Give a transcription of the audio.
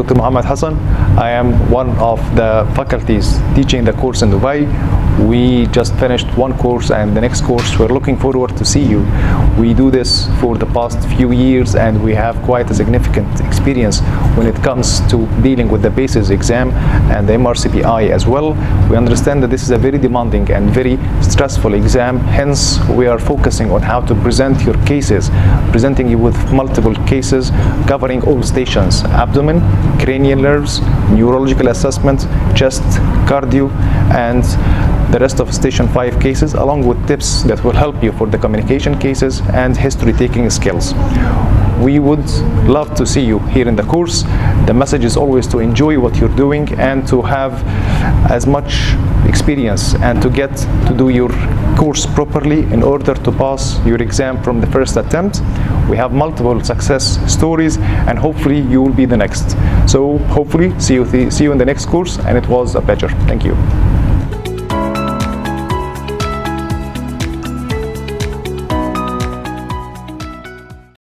Dr. Muhammad Hassan. I am one of the faculties teaching the course in Dubai. We just finished one course, and the next course we're looking forward to see you. We do this for the past few years, and we have quite a significant experience when it comes to dealing with the PACES exam and the MRCP as well. We understand that this is a very demanding and very stressful exam, hence we are focusing on how to present your cases, presenting you with multiple cases covering all stations: abdomen, cranial nerves, neurological assessment, chest, cardio, and the rest of station 5 cases, along with tips that will help you for the communication cases and history taking skills. We would love to see you here in the course. The message is always to enjoy what you're doing and to have as much experience and to get to do your course properly in order to pass your exam from the first attempt. We have multiple success stories, and hopefully you will be the next. So hopefully see you in the next course, and it was a pleasure. Thank you.